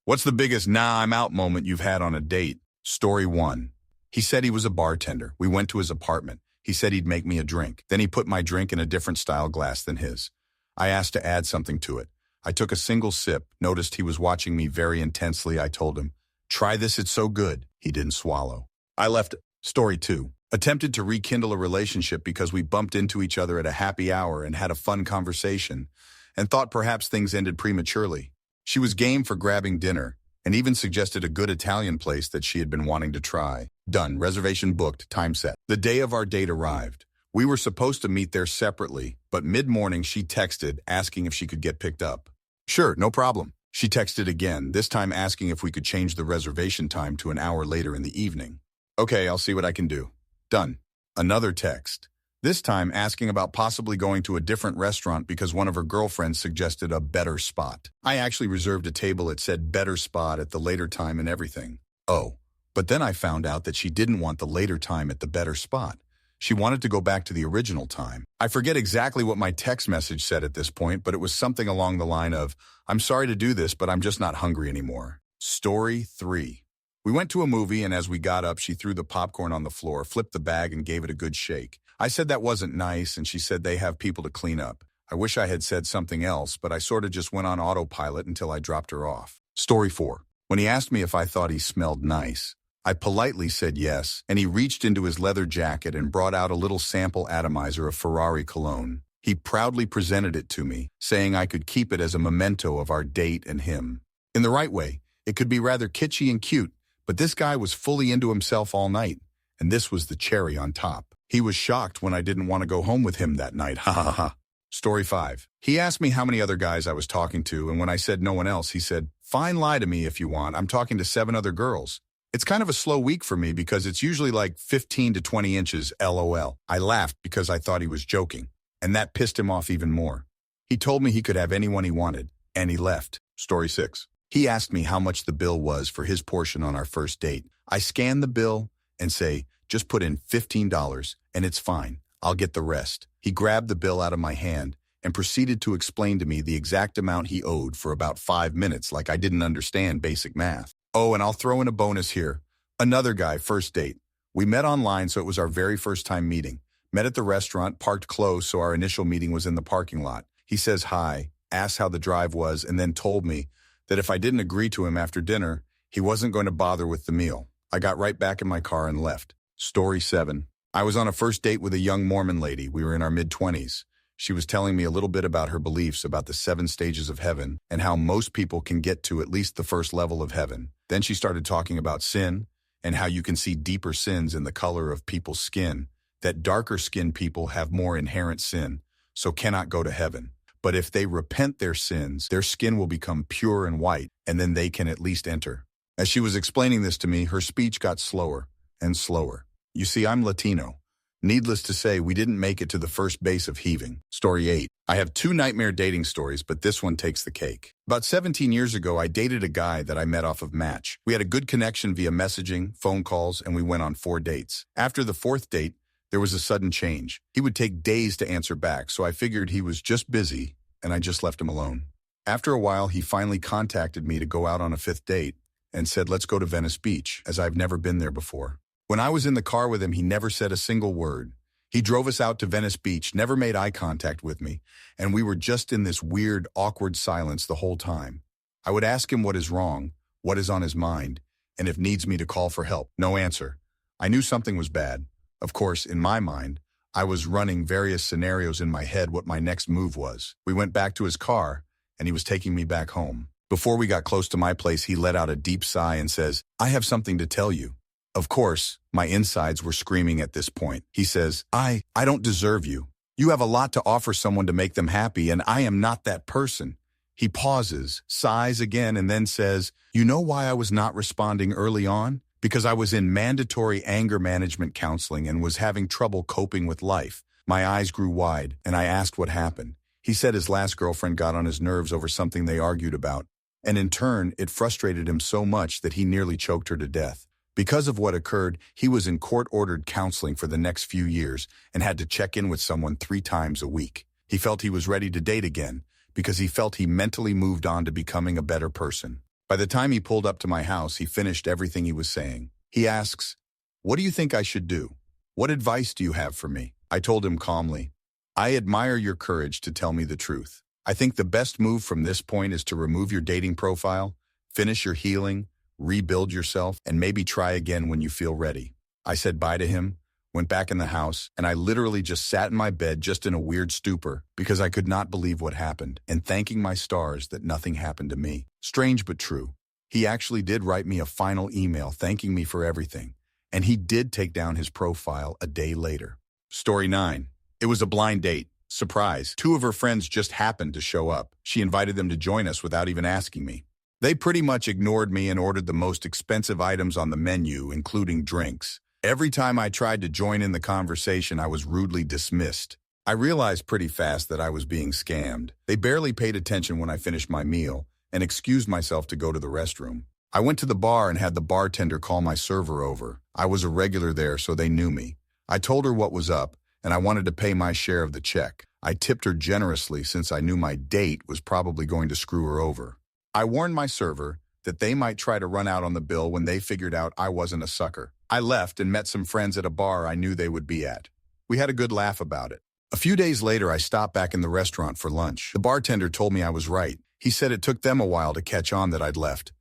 What's the biggest nah, I'm out moment you've had on a date? Story 1. He said he was a bartender. We went to his apartment. He said he'd make me a drink. Then he put my drink in a different style glass than his. I asked to add something to it. I took a single sip, noticed he was watching me very intensely. I told him, "Try this, it's so good." He didn't swallow. I left. Story 2. Attempted to rekindle a relationship because we bumped into each other at a happy hour and had a fun conversation, and thought perhaps things ended prematurely. She was game for grabbing dinner, and even suggested a good Italian place that she had been wanting to try. Done. Reservation booked. Time set. The day of our date arrived. We were supposed to meet there separately, but mid-morning she texted asking if she could get picked up. Sure, no problem. She texted again, this time asking if we could change the reservation time to an hour later in the evening. Okay, I'll see what I can do. Done. Another text. This time asking about possibly going to a different restaurant because one of her girlfriends suggested a better spot. I actually reserved a table that said better spot at the later time and everything. Oh, but then I found out that she didn't want the later time at the better spot. She wanted to go back to the original time. I forget exactly what my text message said at this point, but it was something along the line of, "I'm sorry to do this, but I'm just not hungry anymore." Story 3. We went to a movie, and as we got up, she threw the popcorn on the floor, flipped the bag, and gave it a good shake. I said that wasn't nice, and she said they have people to clean up. I wish I had said something else, but I sort of just went on autopilot until I dropped her off. Story 4. When he asked me if I thought he smelled nice, I politely said yes, and he reached into his leather jacket and brought out a little sample atomizer of Ferrari cologne. He proudly presented it to me, saying I could keep it as a memento of our date and him. In the right way, it could be rather kitschy and cute, but this guy was fully into himself all night, and this was the cherry on top. He was shocked when I didn't want to go home with him that night, ha ha ha. Story 5. He asked me how many other guys I was talking to, and when I said no one else, he said, "Fine, lie to me if you want, I'm talking to 7 other girls." It's kind of a slow week for me because it's usually like 15 to 20 inches, LOL. I laughed because I thought he was joking, and that pissed him off even more. He told me he could have anyone he wanted, and he left. Story 6. He asked me how much the bill was for his portion on our first date. I scan the bill and say, "Just put in $15 and it's fine. I'll get the rest." He grabbed the bill out of my hand and proceeded to explain to me the exact amount he owed for about 5 minutes like I didn't understand basic math. Oh, and I'll throw in a bonus here. Another guy, first date. We met online, so it was our very first time meeting. Met at the restaurant, parked close, so our initial meeting was in the parking lot. He says hi, asked how the drive was, and then told me that if I didn't agree to him after dinner, he wasn't going to bother with the meal. I got right back in my car and left. Story 7. I was on a first date with a young Mormon lady. We were in our mid-20s. She was telling me a little bit about her beliefs about the 7 stages of heaven and how most people can get to at least the first level of heaven. Then she started talking about sin and how you can see deeper sins in the color of people's skin, that darker skinned people have more inherent sin, so cannot go to heaven. But if they repent their sins, their skin will become pure and white, and then they can at least enter. As she was explaining this to me, her speech got slower and slower. You see, I'm Latino. Needless to say, we didn't make it to the first base of heaving. Story 8. I have 2 nightmare dating stories, but this one takes the cake. About 17 years ago, I dated a guy that I met off of Match. We had a good connection via messaging, phone calls, and we went on 4 dates. After the 4th date, there was a sudden change. He would take days to answer back, so I figured he was just busy, and I just left him alone. After a while, he finally contacted me to go out on a 5th date and said, "Let's go to Venice Beach," as I've never been there before. When I was in the car with him, he never said a single word. He drove us out to Venice Beach, never made eye contact with me, and we were just in this weird, awkward silence the whole time. I would ask him what is wrong, what is on his mind, and if needs me to call for help. No answer. I knew something was bad. Of course, in my mind, I was running various scenarios in my head what my next move was. We went back to his car, and he was taking me back home. Before we got close to my place, he let out a deep sigh and says, "I have something to tell you." Of course, my insides were screaming at this point. He says, I don't deserve you. You have a lot to offer someone to make them happy, and I am not that person." He pauses, sighs again, and then says, "You know why I was not responding early on? Because I was in mandatory anger management counseling and was having trouble coping with life." My eyes grew wide, and I asked what happened. He said his last girlfriend got on his nerves over something they argued about, and in turn, it frustrated him so much that he nearly choked her to death. Because of what occurred, he was in court-ordered counseling for the next few years and had to check in with someone 3 times a week. He felt he was ready to date again because he felt he mentally moved on to becoming a better person. By the time he pulled up to my house, he finished everything he was saying. He asks, "What do you think I should do? What advice do you have for me?" I told him calmly, "I admire your courage to tell me the truth. I think the best move from this point is to remove your dating profile, finish your healing, rebuild yourself, and maybe try again when you feel ready." I said bye to him, went back in the house, and I literally just sat in my bed just in a weird stupor because I could not believe what happened and thanking my stars that nothing happened to me. Strange but true. He actually did write me a final email thanking me for everything, and he did take down his profile a day later. Story 9. It was a blind date. Surprise. 2 of her friends just happened to show up. She invited them to join us without even asking me. They pretty much ignored me and ordered the most expensive items on the menu, including drinks. Every time I tried to join in the conversation, I was rudely dismissed. I realized pretty fast that I was being scammed. They barely paid attention when I finished my meal and excused myself to go to the restroom. I went to the bar and had the bartender call my server over. I was a regular there, so they knew me. I told her what was up, and I wanted to pay my share of the check. I tipped her generously since I knew my date was probably going to screw her over. I warned my server that they might try to run out on the bill when they figured out I wasn't a sucker. I left and met some friends at a bar I knew they would be at. We had a good laugh about it. A few days later, I stopped back in the restaurant for lunch. The bartender told me I was right. He said it took them a while to catch on that I'd left.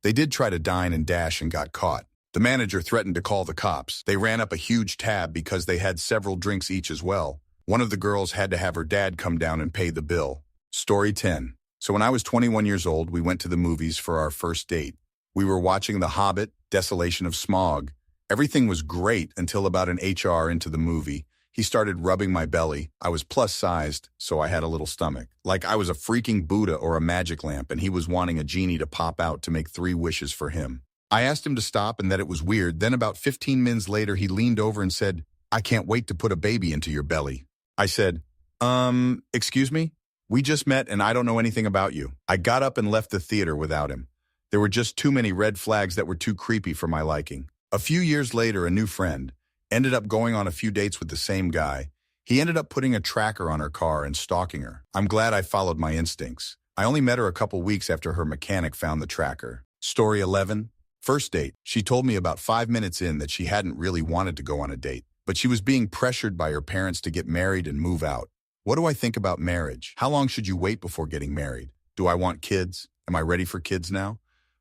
They did try to dine and dash and got caught. The manager threatened to call the cops. They ran up a huge tab because they had several drinks each as well. One of the girls had to have her dad come down and pay the bill. Story 10. So when I was 21 years old, we went to the movies for our first date. We were watching The Hobbit, Desolation of Smaug. Everything was great until about an HR into the movie. He started rubbing my belly. I was plus-sized, so I had a little stomach. Like I was a freaking Buddha or a magic lamp, and he was wanting a genie to pop out to make 3 wishes for him. I asked him to stop and that it was weird. Then about 15 minutes later, he leaned over and said, "I can't wait to put a baby into your belly." I said, excuse me? We just met and I don't know anything about you." I got up and left the theater without him. There were just too many red flags that were too creepy for my liking. A few years later, a new friend ended up going on a few dates with the same guy. He ended up putting a tracker on her car and stalking her. I'm glad I followed my instincts. I only met her a couple weeks after her mechanic found the tracker. Story 11. First date. She told me about 5 minutes in that she hadn't really wanted to go on a date, but she was being pressured by her parents to get married and move out. What do I think about marriage? How long should you wait before getting married? Do I want kids? Am I ready for kids now?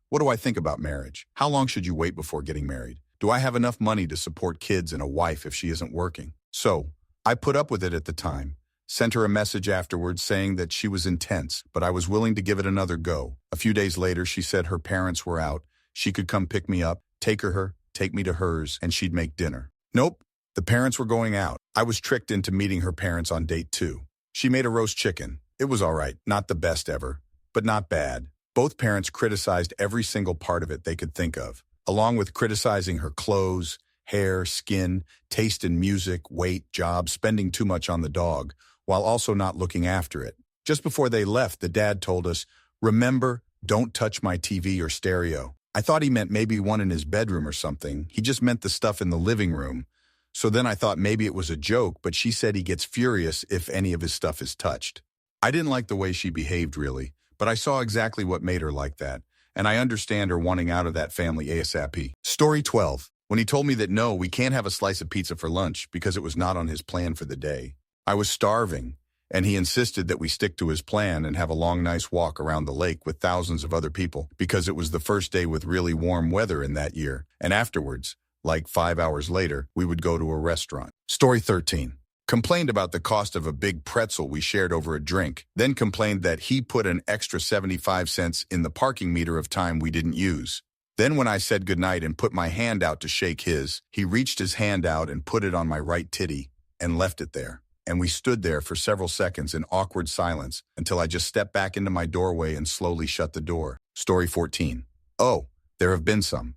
What do I think about marriage? How long should you wait before getting married? Do I have enough money to support kids and a wife if she isn't working? So, I put up with it at the time, sent her a message afterwards saying that she was intense, but I was willing to give it another go. A few days later, she said her parents were out. She could come pick me up, take me to hers, and she'd make dinner. Nope. The parents were going out. I was tricked into meeting her parents on date 2. She made a roast chicken. It was all right, not the best ever, but not bad. Both parents criticized every single part of it they could think of, along with criticizing her clothes, hair, skin, taste in music, weight, job, spending too much on the dog, while also not looking after it. Just before they left, the dad told us, "Remember, don't touch my TV or stereo." I thought he meant maybe one in his bedroom or something. He just meant the stuff in the living room. So then I thought maybe it was a joke, but she said he gets furious if any of his stuff is touched. I didn't like the way she behaved, really, but I saw exactly what made her like that, and I understand her wanting out of that family ASAP. Story 12. When he told me that no, we can't have a slice of pizza for lunch because it was not on his plan for the day. I was starving, and he insisted that we stick to his plan and have a long, nice walk around the lake with thousands of other people because it was the first day with really warm weather in that year, and afterwards, like 5 hours later, we would go to a restaurant. Story 13. Complained about the cost of a big pretzel we shared over a drink, then complained that he put an extra 75 cents in the parking meter of time we didn't use. Then when I said goodnight and put my hand out to shake his, he reached his hand out and put it on my right titty and left it there. And we stood there for several seconds in awkward silence until I just stepped back into my doorway and slowly shut the door. Story 14. Oh, there have been some.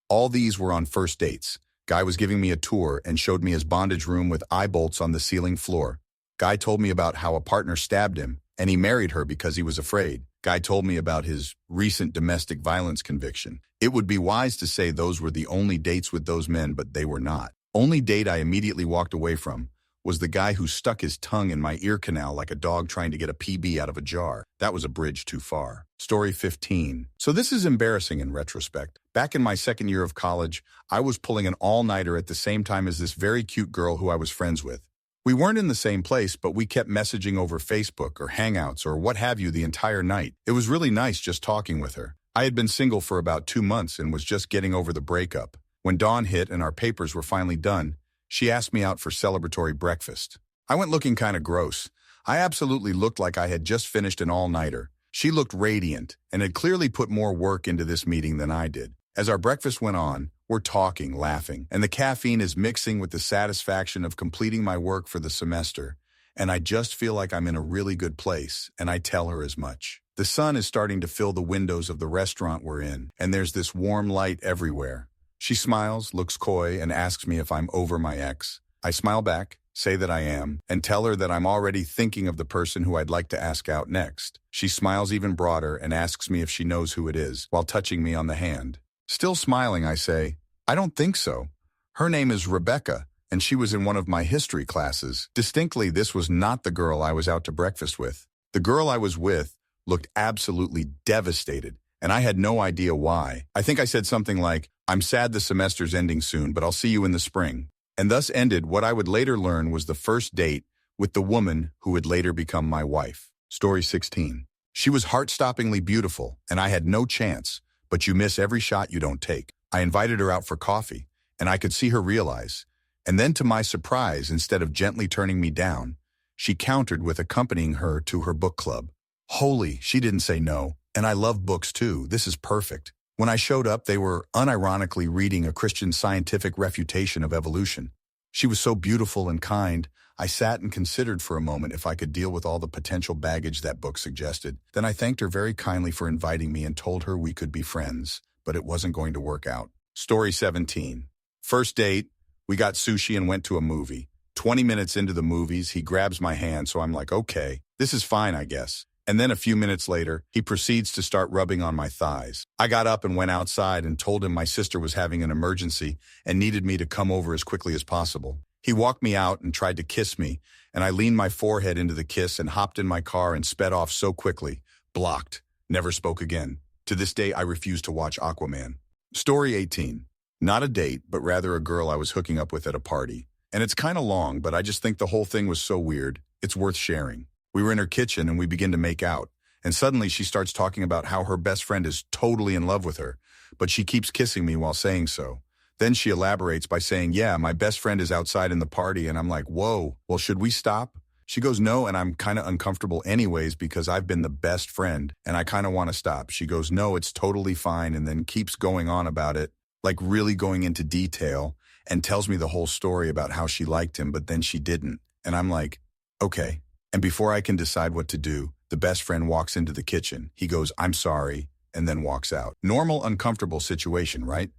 All these were on first dates. Guy was giving me a tour and showed me his bondage room with eye bolts on the ceiling floor. Guy told me about how a partner stabbed him, and he married her because he was afraid. Guy told me about his recent domestic violence conviction. It would be wise to say those were the only dates with those men, but they were not. Only date I immediately walked away from was the guy who stuck his tongue in my ear canal like a dog trying to get a PB out of a jar. That was a bridge too far. Story 15. So this is embarrassing in retrospect. Back in my second year of college, I was pulling an all-nighter at the same time as this very cute girl who I was friends with. We weren't in the same place, but we kept messaging over Facebook or Hangouts or what have you the entire night. It was really nice just talking with her. I had been single for about 2 months and was just getting over the breakup. When dawn hit and our papers were finally done, she asked me out for celebratory breakfast. I went looking kind of gross. I absolutely looked like I had just finished an all-nighter. She looked radiant and had clearly put more work into this meeting than I did. As our breakfast went on, we're talking, laughing, and the caffeine is mixing with the satisfaction of completing my work for the semester, and I just feel like I'm in a really good place, and I tell her as much. The sun is starting to fill the windows of the restaurant we're in, and there's this warm light everywhere. She smiles, looks coy, and asks me if I'm over my ex. I smile back, say that I am, and tell her that I'm already thinking of the person who I'd like to ask out next. She smiles even broader and asks me if she knows who it is, while touching me on the hand. Still smiling, I say, I don't think so. Her name is Rebecca, and she was in one of my history classes. Distinctly, this was not the girl I was out to breakfast with. The girl I was with looked absolutely devastated, and I had no idea why. I think I said something like, I'm sad the semester's ending soon, but I'll see you in the spring. And thus ended what I would later learn was the first date with the woman who would later become my wife. Story 16. She was heart-stoppingly beautiful, and I had no chance, but you miss every shot you don't take. I invited her out for coffee, and I could see her realize. And then to my surprise, instead of gently turning me down, she countered with accompanying her to her book club. Holy, she didn't say no, and I love books too. This is perfect. When I showed up, they were unironically reading a Christian scientific refutation of evolution. She was so beautiful and kind, I sat and considered for a moment if I could deal with all the potential baggage that book suggested. Then I thanked her very kindly for inviting me and told her we could be friends, but it wasn't going to work out. Story 17. First date, we got sushi and went to a movie. 20 minutes into the movies, he grabs my hand, so I'm like, okay, this is fine, I guess. And then a few minutes later, he proceeds to start rubbing on my thighs. I got up and went outside and told him my sister was having an emergency and needed me to come over as quickly as possible. He walked me out and tried to kiss me, and I leaned my forehead into the kiss and hopped in my car and sped off so quickly. Blocked. Never spoke again. To this day, I refuse to watch Aquaman. Story 18. Not a date, but rather a girl I was hooking up with at a party. And it's kind of long, but I just think the whole thing was so weird, it's worth sharing. We were in her kitchen and we begin to make out, and suddenly she starts talking about how her best friend is totally in love with her, but she keeps kissing me while saying so. Then she elaborates by saying, yeah, my best friend is outside in the party, and I'm like, whoa, well, should we stop? She goes, no, and I'm kind of uncomfortable anyways because I've been the best friend, and I kind of want to stop. She goes, no, it's totally fine, and then keeps going on about it, like really going into detail, and tells me the whole story about how she liked him, but then she didn't. And I'm like, okay. And before I can decide what to do, the best friend walks into the kitchen. He goes, I'm sorry, and then walks out. Normal, uncomfortable situation, right?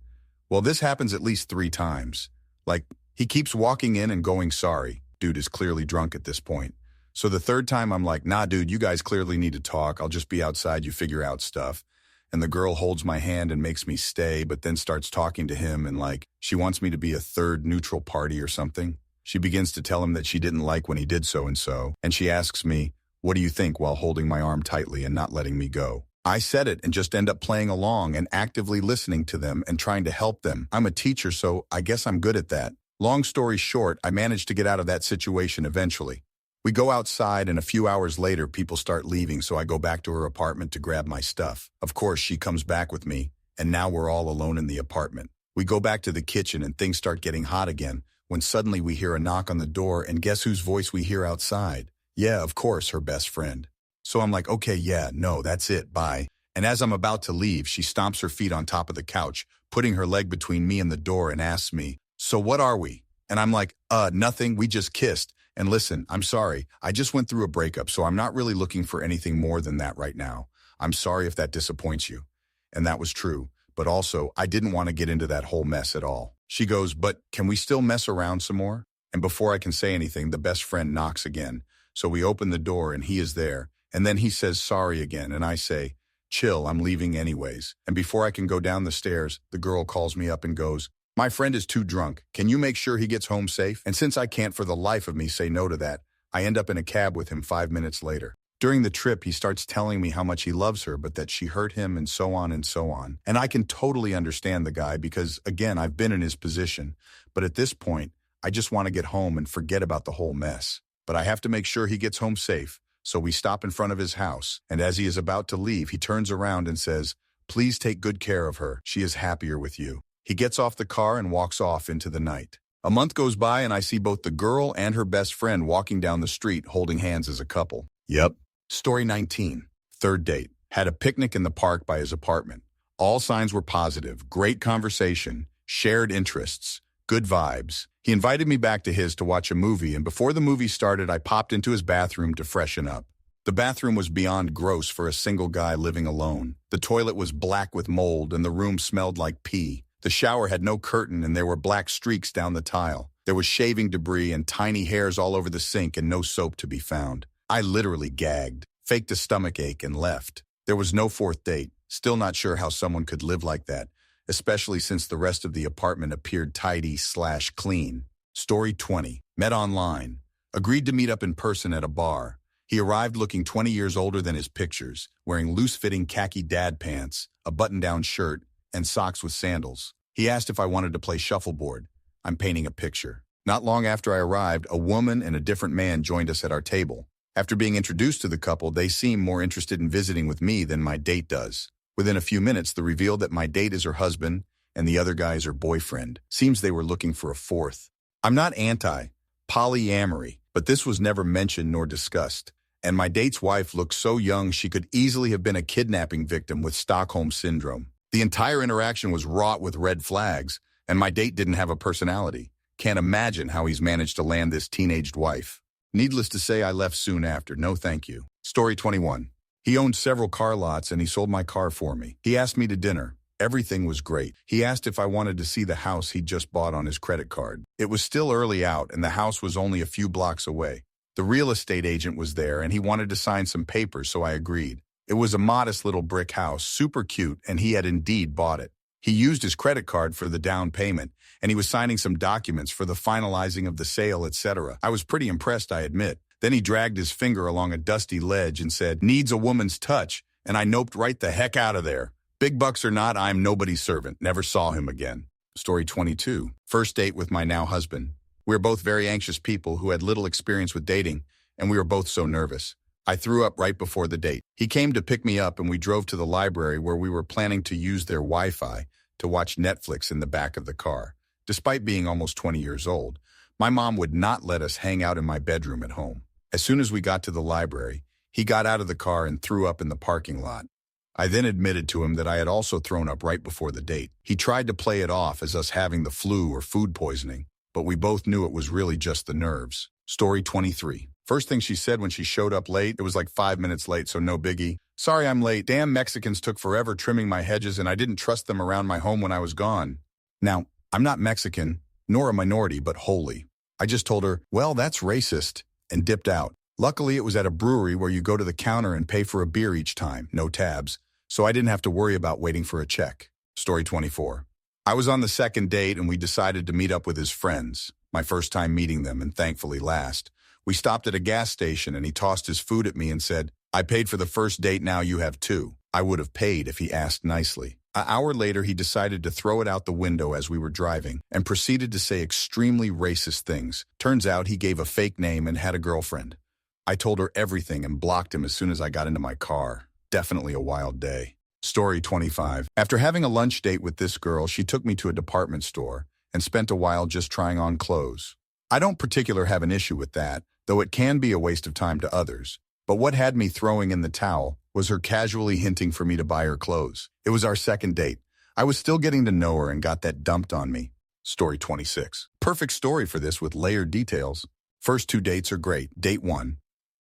Well, this happens at least 3 times. Like, he keeps walking in and going sorry. Dude is clearly drunk at this point. So the 3rd time I'm like, nah, dude, you guys clearly need to talk. I'll just be outside, you figure out stuff. And the girl holds my hand and makes me stay, but then starts talking to him and like, she wants me to be a 3rd neutral party or something. She begins to tell him that she didn't like when he did so, and she asks me, what do you think, while holding my arm tightly and not letting me go. I said it and just end up playing along and actively listening to them and trying to help them. I'm a teacher, so I guess I'm good at that. Long story short, I managed to get out of that situation eventually. We go outside and a few hours later, people start leaving, so I go back to her apartment to grab my stuff. Of course, she comes back with me, and now we're all alone in the apartment. We go back to the kitchen and things start getting hot again, when suddenly we hear a knock on the door, and guess whose voice we hear outside? Yeah, of course, her best friend. So I'm like, okay, yeah, no, that's it, bye. And as I'm about to leave, she stomps her feet on top of the couch, putting her leg between me and the door, and asks me, so what are we? And I'm like, nothing, we just kissed. And listen, I'm sorry, I just went through a breakup, so I'm not really looking for anything more than that right now. I'm sorry if that disappoints you. And that was true, but also, I didn't want to get into that whole mess at all. She goes, but can we still mess around some more? And before I can say anything, the best friend knocks again. So we open the door and he is there. And then he says sorry again. And I say, chill, I'm leaving anyways. And before I can go down the stairs, the girl calls me up and goes, My friend is too drunk. Can you make sure he gets home safe? And since I can't for the life of me say no to that, I end up in a cab with him 5 minutes later. During the trip, he starts telling me how much he loves her, but that she hurt him and so on and so on. And I can totally understand the guy because, again, I've been in his position. But at this point, I just want to get home and forget about the whole mess. But I have to make sure he gets home safe. So we stop in front of his house. And as he is about to leave, he turns around and says, "Please take good care of her. She is happier with you." He gets off the car and walks off into the night. A month goes by and I see both the girl and her best friend walking down the street holding hands as a couple. Yep. Story 19. Third date. Had a picnic in the park by his apartment. All signs were positive. Great conversation. Shared interests. Good vibes. He invited me back to his to watch a movie, and before the movie started, I popped into his bathroom to freshen up. The bathroom was beyond gross for a single guy living alone. The toilet was black with mold, and the room smelled like pee. The shower had no curtain, and there were black streaks down the tile. There was shaving debris and tiny hairs all over the sink and no soap to be found. I literally gagged, faked a stomach ache, and left. There was no fourth date. Still not sure how someone could live like that, especially since the rest of the apartment appeared tidy/clean. Story 20. Met online. Agreed to meet up in person at a bar. He arrived looking 20 years older than his pictures, wearing loose-fitting khaki dad pants, a button-down shirt, and socks with sandals. He asked if I wanted to play shuffleboard. I'm painting a picture. Not long after I arrived, a woman and a different man joined us at our table. After being introduced to the couple, they seem more interested in visiting with me than my date does. Within a few minutes, the reveal that my date is her husband and the other guy is her boyfriend. Seems they were looking for a fourth. I'm not anti-polyamory, but this was never mentioned nor discussed. And my date's wife looked so young she could easily have been a kidnapping victim with Stockholm Syndrome. The entire interaction was wrought with red flags, and my date didn't have a personality. Can't imagine how he's managed to land this teenaged wife. Needless to say, I left soon after. No thank you. Story 21. He owned several car lots and he sold my car for me. He asked me to dinner. Everything was great. He asked if I wanted to see the house he'd just bought on his credit card. It was still early out and the house was only a few blocks away. The real estate agent was there and he wanted to sign some papers, so I agreed. It was a modest little brick house, super cute, and he had indeed bought it. He used his credit card for the down payment, and he was signing some documents for the finalizing of the sale, etc. I was pretty impressed, I admit. Then he dragged his finger along a dusty ledge and said, "Needs a woman's touch," and I noped right the heck out of there. Big bucks or not, I'm nobody's servant. Never saw him again. Story 22. First date with my now husband. We were both very anxious people who had little experience with dating, and we were both so nervous. I threw up right before the date. He came to pick me up and we drove to the library where we were planning to use their Wi-Fi to watch Netflix in the back of the car. Despite being almost 20 years old, my mom would not let us hang out in my bedroom at home. As soon as we got to the library, he got out of the car and threw up in the parking lot. I then admitted to him that I had also thrown up right before the date. He tried to play it off as us having the flu or food poisoning, but we both knew it was really just the nerves. Story 23. First thing she said when she showed up late, it was like 5 minutes late, so no biggie. "Sorry I'm late. Damn Mexicans took forever trimming my hedges and I didn't trust them around my home when I was gone." Now, I'm not Mexican, nor a minority, but wholly. I just told her, "Well, that's racist," and dipped out. Luckily, it was at a brewery where you go to the counter and pay for a beer each time, no tabs, so I didn't have to worry about waiting for a check. Story 24. I was on the second date and we decided to meet up with his friends. My first time meeting them and thankfully last. We stopped at a gas station and he tossed his food at me and said, "I paid for the first date, now you have two." I would have paid if he asked nicely. An hour later, he decided to throw it out the window as we were driving and proceeded to say extremely racist things. Turns out he gave a fake name and had a girlfriend. I told her everything and blocked him as soon as I got into my car. Definitely a wild day. Story 25. After having a lunch date with this girl, she took me to a department store and spent a while just trying on clothes. I don't particularly have an issue with that, though it can be a waste of time to others. But what had me throwing in the towel was her casually hinting for me to buy her clothes. It was our second date. I was still getting to know her and got that dumped on me. Story 26. Perfect story for this with layered details. First two dates are great. Date 1.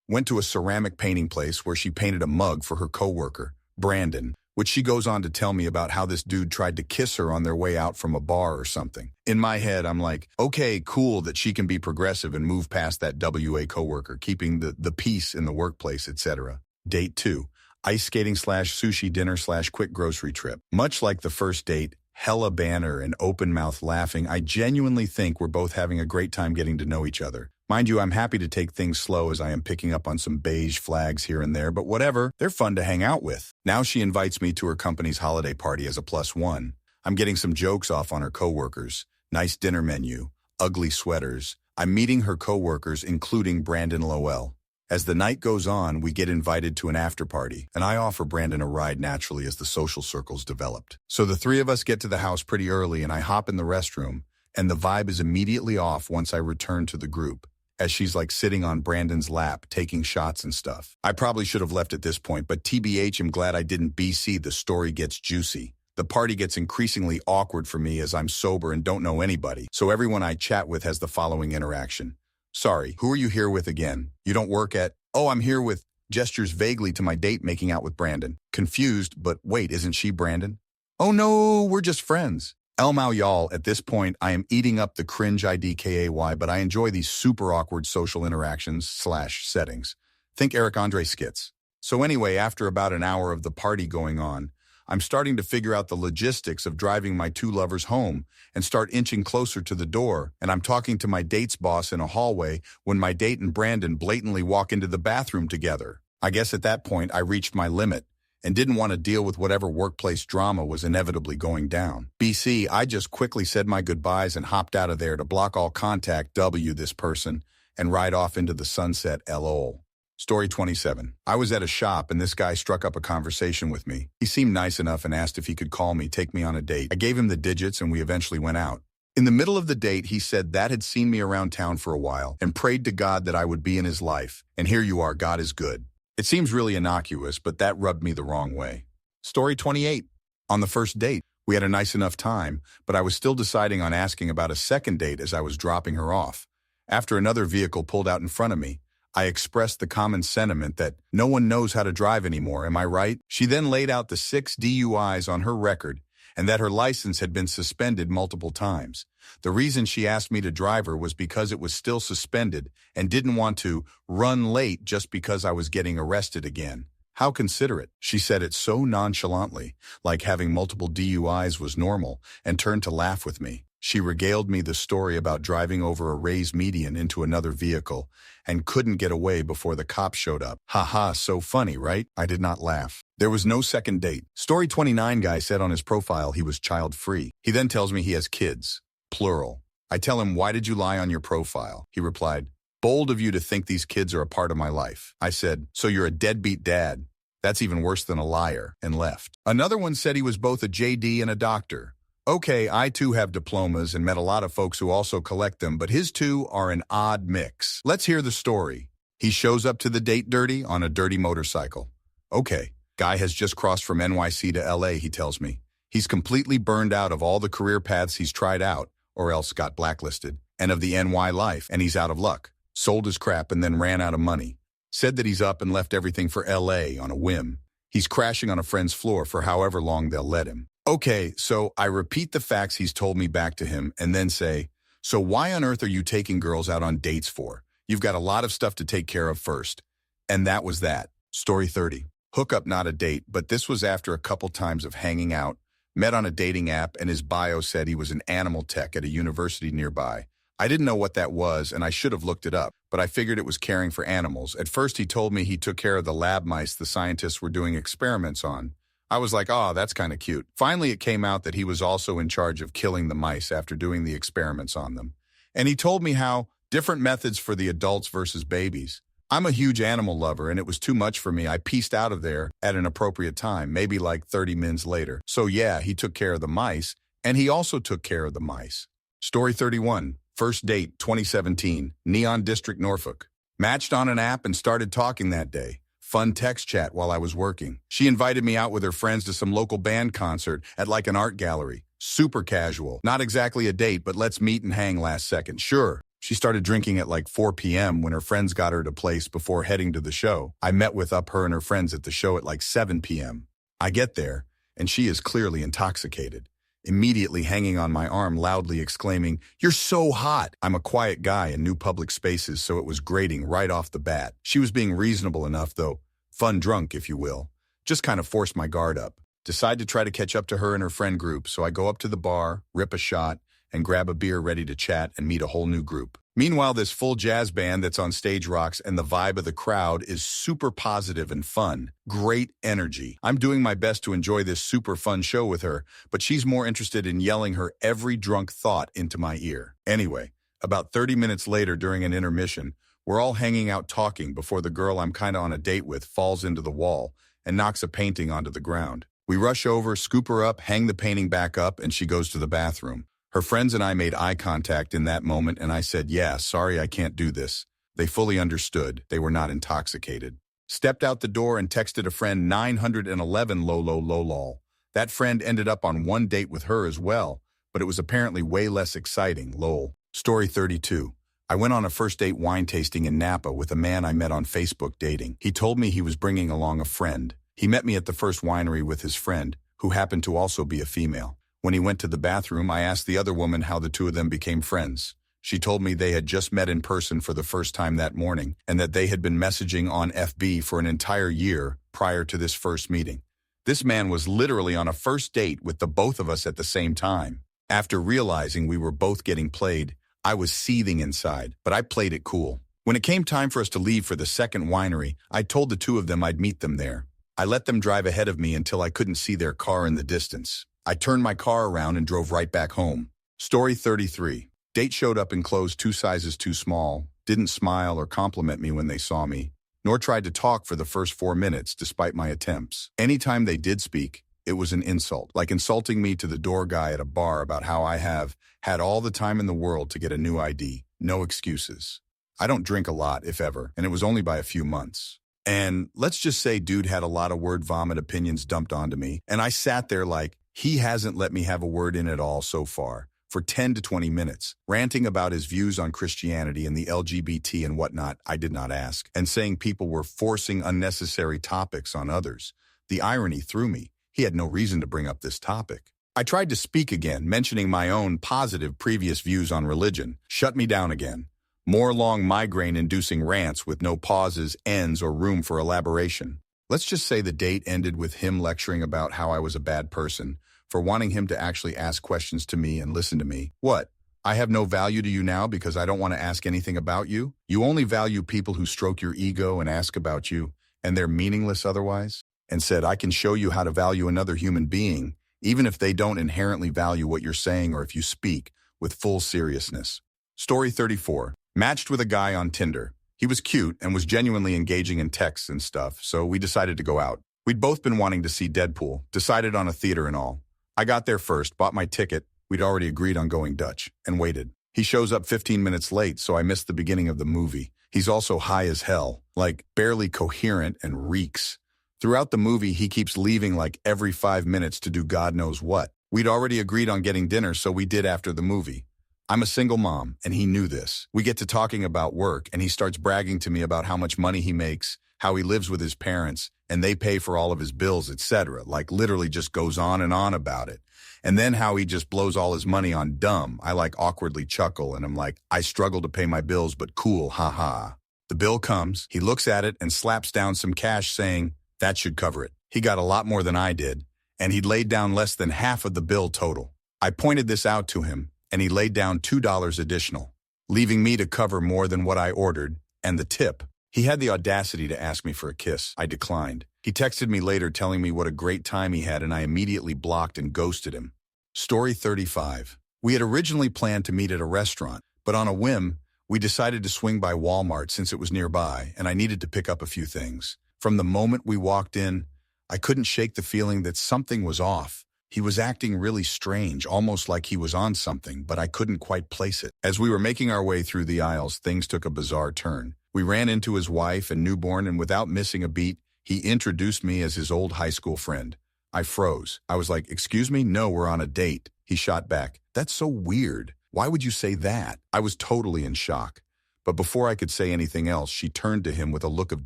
Went to a ceramic painting place where she painted a mug for her coworker, Brandon, which she goes on to tell me about how this dude tried to kiss her on their way out from a bar or something. In my head, I'm like, okay, cool that she can be progressive and move past that WA coworker, keeping the peace in the workplace, etc. Date 2. Ice skating / sushi dinner / quick grocery trip. Much like the first date, hella banter and open-mouth laughing. I genuinely think we're both having a great time getting to know each other. Mind you, I'm happy to take things slow as I am picking up on some beige flags here and there, but whatever, they're fun to hang out with. Now she invites me to her company's holiday party as a +1. I'm getting some jokes off on her coworkers. Nice dinner menu, ugly sweaters. I'm meeting her coworkers, including Brandon Lowell. As the night goes on, we get invited to an after party, and I offer Brandon a ride naturally as the social circles developed. So the three of us get to the house pretty early, and I hop in the restroom, and the vibe is immediately off once I return to the group, as she's like sitting on Brandon's lap, taking shots and stuff. I probably should have left at this point, but TBH, I'm glad I didn't BC. The story gets juicy. The party gets increasingly awkward for me as I'm sober and don't know anybody, so everyone I chat with has the following interaction. Sorry, who are you here with again? You don't work at... Oh, I'm here with... Gestures vaguely to my date making out with Brandon. Confused, but wait, isn't she Brandon? Oh no, we're just friends. Elmau y'all, at this point, I am eating up the cringe IDKAY, but I enjoy these super awkward social interactions/settings. Think Eric Andre skits. So anyway, after about an hour of the party going on, I'm starting to figure out the logistics of driving my two lovers home and start inching closer to the door, and I'm talking to my date's boss in a hallway when my date and Brandon blatantly walk into the bathroom together. I guess at that point I reached my limit and didn't want to deal with whatever workplace drama was inevitably going down. BC, I just quickly said my goodbyes and hopped out of there to block all contact, W this person, and ride off into the sunset, LOL. Story 27. I was at a shop and this guy struck up a conversation with me. He seemed nice enough and asked if he could call me, take me on a date. I gave him the digits and we eventually went out. In the middle of the date, he said that had seen me around town for a while and prayed to God that I would be in his life. And here you are, God is good. It seems really innocuous, but that rubbed me the wrong way. Story 28. On the first date, we had a nice enough time, but I was still deciding on asking about a second date as I was dropping her off. After another vehicle pulled out in front of me, I expressed the common sentiment that no one knows how to drive anymore, am I right? She then laid out the 6 DUIs on her record and that her license had been suspended multiple times. The reason she asked me to drive her was because it was still suspended and didn't want to run late just because I was getting arrested again. How considerate. She said it so nonchalantly, like having multiple DUIs was normal, and turned to laugh with me. She regaled me the story about driving over a raised median into another vehicle and couldn't get away before the cops showed up. Haha, so funny, right? I did not laugh. There was no second date. Story 29 guy said on his profile he was child-free. He then tells me he has kids, plural. I tell him, why did you lie on your profile? He replied, bold of you to think these kids are a part of my life. I said, so you're a deadbeat dad. That's even worse than a liar, and left. Another one said he was both a JD and a doctor. Okay, I too have diplomas and met a lot of folks who also collect them, but his two are an odd mix. Let's hear the story. He shows up to the date dirty on a dirty motorcycle. Okay, guy has just crossed from NYC to LA, he tells me. He's completely burned out of all the career paths he's tried out, or else got blacklisted, and of the NY life, and he's out of luck. Sold his crap and then ran out of money. Said that he's up and left everything for LA on a whim. He's crashing on a friend's floor for however long they'll let him. Okay, so I repeat the facts he's told me back to him and then say, so why on earth are you taking girls out on dates for? You've got a lot of stuff to take care of first. And that was that. Story 30. Hookup, not a date, but this was after a couple times of hanging out, met on a dating app, and his bio said he was an animal tech at a university nearby. I didn't know what that was, and I should have looked it up, but I figured it was caring for animals. At first, he told me he took care of the lab mice the scientists were doing experiments on. I was like, oh, that's kind of cute. Finally, it came out that he was also in charge of killing the mice after doing the experiments on them. And he told me how different methods for the adults versus babies. I'm a huge animal lover, and it was too much for me. I pieced out of there at an appropriate time, maybe like 30 minutes later. So yeah, he took care of the mice, and he also took care of the mice. Story 31. First date, 2017, Neon District, Norfolk. Matched on an app and started talking that day. Fun text chat while I was working. She invited me out with her friends to some local band concert at like an art gallery. Super casual. Not exactly a date, but let's meet and hang last second. Sure. She started drinking at like 4 p.m. when her friends got her to place before heading to the show. I met with her and her friends at the show at like 7 p.m. I get there, and she is clearly intoxicated. Immediately hanging on my arm, loudly exclaiming, "You're so hot!" I'm a quiet guy in new public spaces, so it was grating right off the bat. She was being reasonable enough, though. Fun drunk, if you will. Just kind of forced my guard up. Decide to try to catch up to her and her friend group, so I go up to the bar, rip a shot, and grab a beer ready to chat and meet a whole new group. Meanwhile, this full jazz band that's on stage rocks and the vibe of the crowd is super positive and fun. Great energy. I'm doing my best to enjoy this super fun show with her, but she's more interested in yelling her every drunk thought into my ear. Anyway, about 30 minutes later during an intermission, we're all hanging out talking before the girl I'm kinda on a date with falls into the wall and knocks a painting onto the ground. We rush over, scoop her up, hang the painting back up, and she goes to the bathroom. Her friends and I made eye contact in that moment, and I said, yeah, sorry, I can't do this. They fully understood. They were not intoxicated. Stepped out the door and texted a friend 911 lol. That friend ended up on one date with her as well, but it was apparently way less exciting, lol. Story 32. I went on a first date wine tasting in Napa with a man I met on Facebook dating. He told me he was bringing along a friend. He met me at the first winery with his friend, who happened to also be a female. When he went to the bathroom, I asked the other woman how the two of them became friends. She told me they had just met in person for the first time that morning and that they had been messaging on FB for an entire year prior to this first meeting. This man was literally on a first date with the both of us at the same time. After realizing we were both getting played, I was seething inside, but I played it cool. When it came time for us to leave for the second winery, I told the two of them I'd meet them there. I let them drive ahead of me until I couldn't see their car in the distance. I turned my car around and drove right back home. Story 33. Date showed up in clothes 2 sizes too small, didn't smile or compliment me when they saw me, nor tried to talk for the first 4 minutes despite my attempts. Anytime they did speak, it was an insult, like insulting me to the door guy at a bar about how I have had all the time in the world to get a new ID. No excuses. I don't drink a lot, if ever, and it was only by a few months. And let's just say dude had a lot of word vomit opinions dumped onto me, and I sat there like, he hasn't let me have a word in at all so far, for 10 to 20 minutes, ranting about his views on Christianity and the LGBT and whatnot I did not ask, and saying people were forcing unnecessary topics on others. The irony threw me. He had no reason to bring up this topic. I tried to speak again, mentioning my own positive previous views on religion. Shut me down again. More long migraine-inducing rants with no pauses, ends, or room for elaboration. Let's just say the date ended with him lecturing about how I was a bad person, for wanting him to actually ask questions to me and listen to me. What? I have no value to you now because I don't want to ask anything about you? You only value people who stroke your ego and ask about you, and they're meaningless otherwise? And said, I can show you how to value another human being, even if they don't inherently value what you're saying or if you speak with full seriousness. Story 34. Matched with a guy on Tinder. He was cute and was genuinely engaging in texts and stuff, so we decided to go out. We'd both been wanting to see Deadpool, decided on a theater and all. I got there first, bought my ticket, we'd already agreed on going Dutch, and waited. He shows up 15 minutes late, so I missed the beginning of the movie. He's also high as hell, like barely coherent and reeks. Throughout the movie, he keeps leaving like every 5 minutes to do God knows what. We'd already agreed on getting dinner, so we did after the movie. I'm a single mom, and he knew this. We get to talking about work, and he starts bragging to me about how much money he makes, how he lives with his parents, and they pay for all of his bills, etc. Like literally just goes on and on about it. And then how he just blows all his money on dumb. I like awkwardly chuckle, and I'm like, I struggle to pay my bills, but cool, haha. The bill comes, he looks at it and slaps down some cash saying, that should cover it. He got a lot more than I did, and he'd laid down less than half of the bill total. I pointed this out to him, and he laid down $2 additional, leaving me to cover more than what I ordered, and the tip. He had the audacity to ask me for a kiss. I declined. He texted me later telling me what a great time he had, and I immediately blocked and ghosted him. Story 35. We had originally planned to meet at a restaurant, but on a whim, we decided to swing by Walmart since it was nearby, and I needed to pick up a few things. From the moment we walked in, I couldn't shake the feeling that something was off. He was acting really strange, almost like he was on something, but I couldn't quite place it. As we were making our way through the aisles, things took a bizarre turn. We ran into his wife and newborn, and without missing a beat, he introduced me as his old high school friend. I froze. I was like, excuse me? No, we're on a date. He shot back, that's so weird. Why would you say that? I was totally in shock. But before I could say anything else, she turned to him with a look of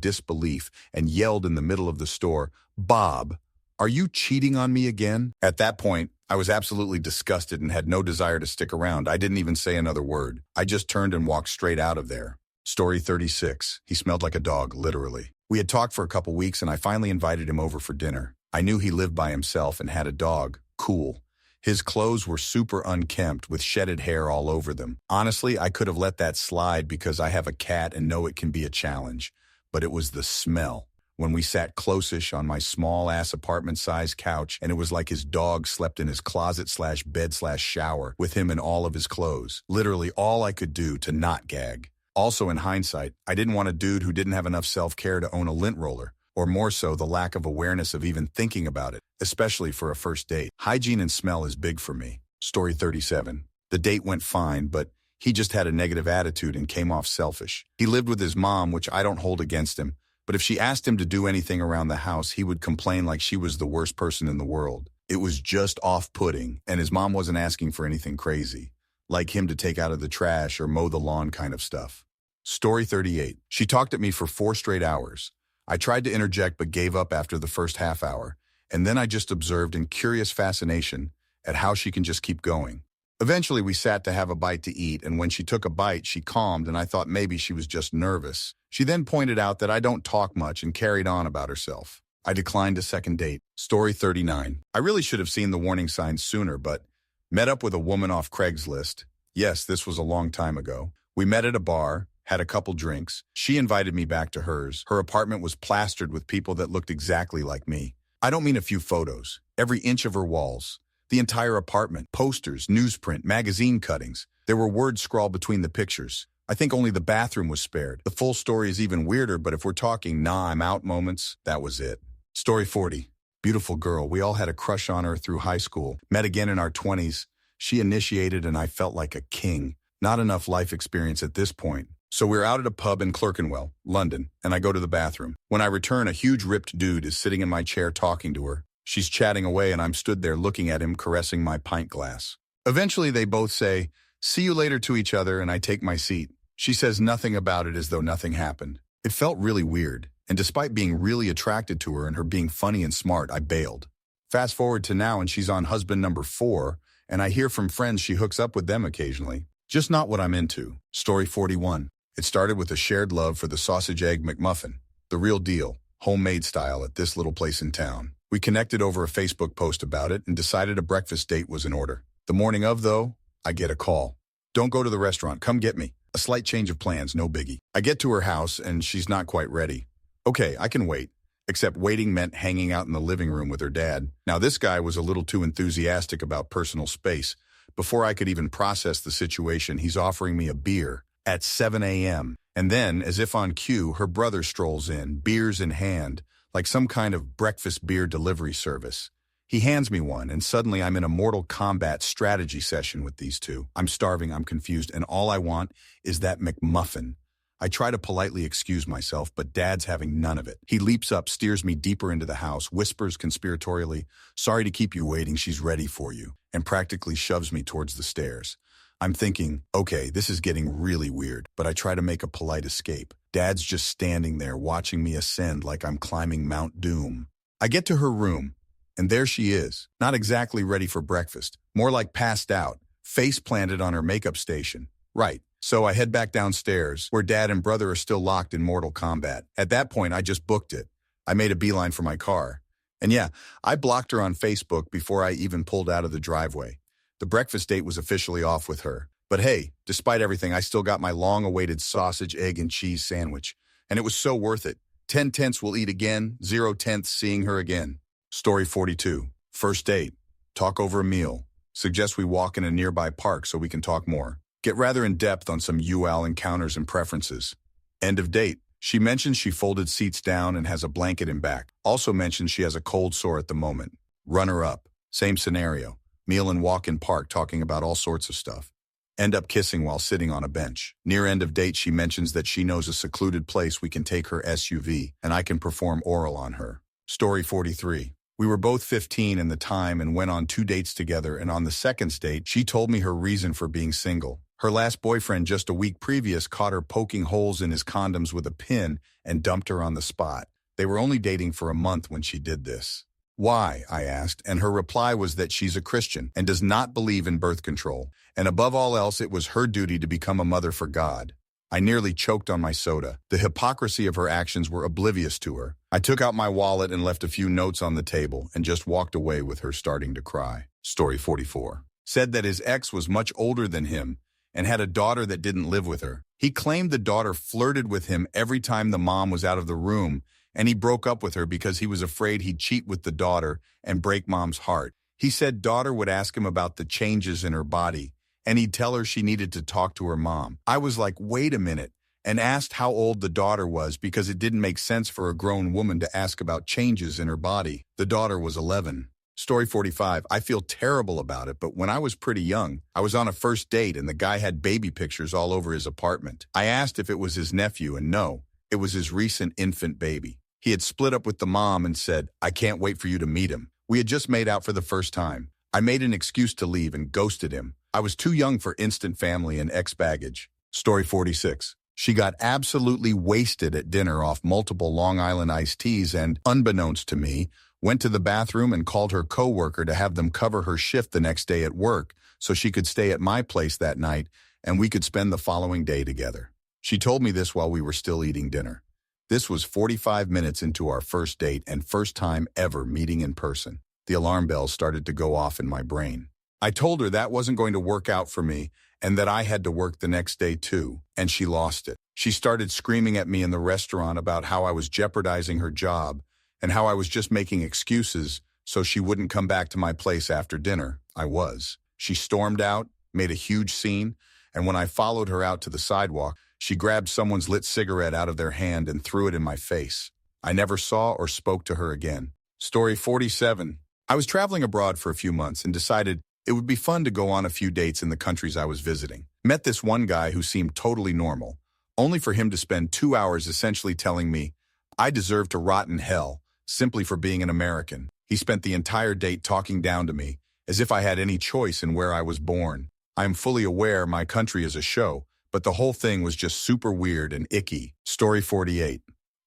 disbelief and yelled in the middle of the store, Bob, are you cheating on me again? At that point, I was absolutely disgusted and had no desire to stick around. I didn't even say another word. I just turned and walked straight out of there. Story 36. He smelled like a dog, literally. We had talked for a couple weeks, and I finally invited him over for dinner. I knew he lived by himself and had a dog. Cool. His clothes were super unkempt with shedded hair all over them. Honestly, I could have let that slide because I have a cat and know it can be a challenge. But it was the smell. When we sat close-ish on my small-ass apartment-sized couch, and it was like his dog slept in his closet/bed/shower with him in all of his clothes. Literally all I could do to not gag. Also, in hindsight, I didn't want a dude who didn't have enough self-care to own a lint roller, or more so, the lack of awareness of even thinking about it, especially for a first date. Hygiene and smell is big for me. Story 37. The date went fine, but he just had a negative attitude and came off selfish. He lived with his mom, which I don't hold against him, but if she asked him to do anything around the house, he would complain like she was the worst person in the world. It was just off-putting, and his mom wasn't asking for anything crazy, like him to take out of the trash or mow the lawn kind of stuff. Story 38. She talked at me for 4 straight hours. I tried to interject but gave up after the first half hour, and then I just observed in curious fascination at how she can just keep going. Eventually, we sat to have a bite to eat, and when she took a bite, she calmed, and I thought maybe she was just nervous. She then pointed out that I don't talk much and carried on about herself. I declined a second date. Story 39. I really should have seen the warning signs sooner, but met up with a woman off Craigslist. Yes, this was a long time ago. We met at a bar, had a couple drinks. She invited me back to hers. Her apartment was plastered with people that looked exactly like me. I don't mean a few photos. Every inch of her walls. The entire apartment, posters, newsprint, magazine cuttings. There were words scrawled between the pictures. I think only the bathroom was spared. The full story is even weirder, but if we're talking nah, I'm out moments, that was it. Story 40. Beautiful girl. We all had a crush on her through high school. Met again in our 20s. She initiated and I felt like a king. Not enough life experience at this point. So we're out at a pub in Clerkenwell, London, and I go to the bathroom. When I return, a huge ripped dude is sitting in my chair talking to her. She's chatting away and I'm stood there looking at him, caressing my pint glass. Eventually they both say, "See you later" to each other, and I take my seat. She says nothing about it as though nothing happened. It felt really weird, and despite being really attracted to her and her being funny and smart, I bailed. Fast forward to now and she's on husband number 4, and I hear from friends she hooks up with them occasionally. Just not what I'm into. Story 41. It started with a shared love for the sausage egg McMuffin, the real deal, homemade style at this little place in town. We connected over a Facebook post about it and decided a breakfast date was in order. The morning of, though, I get a call. "Don't go to the restaurant, come get me." A slight change of plans, no biggie. I get to her house and she's not quite ready. Okay, I can wait. Except waiting meant hanging out in the living room with her dad. Now this guy was a little too enthusiastic about personal space. Before I could even process the situation, he's offering me a beer at 7 a.m. And then, as if on cue, her brother strolls in, beers in hand, like some kind of breakfast beer delivery service. He hands me one, and suddenly I'm in a Mortal Kombat strategy session with these two. I'm starving, I'm confused, and all I want is that McMuffin. I try to politely excuse myself, but Dad's having none of it. He leaps up, steers me deeper into the house, whispers conspiratorially, "Sorry to keep you waiting, she's ready for you," and practically shoves me towards the stairs. I'm thinking, okay, this is getting really weird, but I try to make a polite escape. Dad's just standing there watching me ascend like I'm climbing Mount Doom. I get to her room, and there she is, not exactly ready for breakfast, more like passed out, face planted on her makeup station. Right, so I head back downstairs, where Dad and brother are still locked in Mortal Kombat. At that point, I just booked it. I made a beeline for my car. And yeah, I blocked her on Facebook before I even pulled out of the driveway. The breakfast date was officially off with her. But hey, despite everything, I still got my long-awaited sausage, egg, and cheese sandwich. And it was so worth it. 10 tenths we'll eat again, 0 tenths seeing her again. Story 42. First date. Talk over a meal. Suggest we walk in a nearby park so we can talk more. Get rather in depth on some UL encounters and preferences. End of date. She mentions she folded seats down and has a blanket in back. Also mentions she has a cold sore at the moment. Runner up. Same scenario. Meal and walk in park talking about all sorts of stuff. End up kissing while sitting on a bench. Near end of date, she mentions that she knows a secluded place we can take her SUV, and I can perform oral on her. Story 43. We were both 15 in the time and went on 2 dates together, and on the second date, she told me her reason for being single. Her last boyfriend just a week previous caught her poking holes in his condoms with a pin and dumped her on the spot. They were only dating for a month when she did this. Why? I asked, and her reply was that she's a Christian and does not believe in birth control, and above all else, it was her duty to become a mother for God. I nearly choked on my soda. The hypocrisy of her actions were oblivious to her. I took out my wallet and left a few notes on the table and just walked away with her starting to cry. Story 44. Said that his ex was much older than him and had a daughter that didn't live with her. He claimed the daughter flirted with him every time the mom was out of the room, and he broke up with her because he was afraid he'd cheat with the daughter and break mom's heart. He said daughter would ask him about the changes in her body, and he'd tell her she needed to talk to her mom. I was like, wait a minute, and asked how old the daughter was because it didn't make sense for a grown woman to ask about changes in her body. The daughter was 11. Story 45. I feel terrible about it, but when I was pretty young, I was on a first date and the guy had baby pictures all over his apartment. I asked if it was his nephew, and no, it was his recent infant baby. He had split up with the mom and said, I can't wait for you to meet him. We had just made out for the first time. I made an excuse to leave and ghosted him. I was too young for instant family and ex-baggage. Story 46. She got absolutely wasted at dinner off multiple Long Island iced teas and, unbeknownst to me, went to the bathroom and called her coworker to have them cover her shift the next day at work so she could stay at my place that night and we could spend the following day together. She told me this while we were still eating dinner. This was 45 minutes into our first date and first time ever meeting in person. The alarm bells started to go off in my brain. I told her that wasn't going to work out for me and that I had to work the next day too, and she lost it. She started screaming at me in the restaurant about how I was jeopardizing her job and how I was just making excuses so she wouldn't come back to my place after dinner. I was. She stormed out, made a huge scene, and when I followed her out to the sidewalk, she grabbed someone's lit cigarette out of their hand and threw it in my face. I never saw or spoke to her again. Story 47. I was traveling abroad for a few months and decided it would be fun to go on a few dates in the countries I was visiting. Met this one guy who seemed totally normal, only for him to spend 2 hours essentially telling me I deserve to rot in hell simply for being an American. He spent the entire date talking down to me, as if I had any choice in where I was born. I am fully aware my country is a show, but the whole thing was just super weird and icky. Story 48.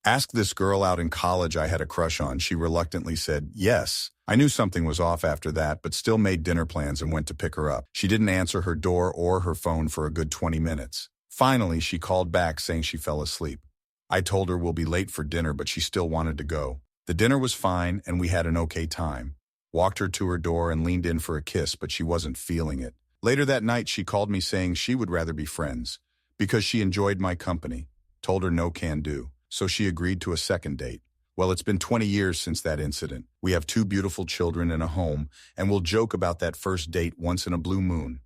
Asked this girl out in college I had a crush on. She reluctantly said yes. I knew something was off after that, but still made dinner plans and went to pick her up. She didn't answer her door or her phone for a good 20 minutes. Finally, she called back saying she fell asleep. I told her we'll be late for dinner, but she still wanted to go. The dinner was fine and we had an okay time. Walked her to her door and leaned in for a kiss, but she wasn't feeling it. Later that night, she called me saying she would rather be friends because she enjoyed my company. Told her no can do. So she agreed to a second date. Well, it's been 20 years since that incident. We have 2 beautiful children and a home, and we'll joke about that first date once in a blue moon.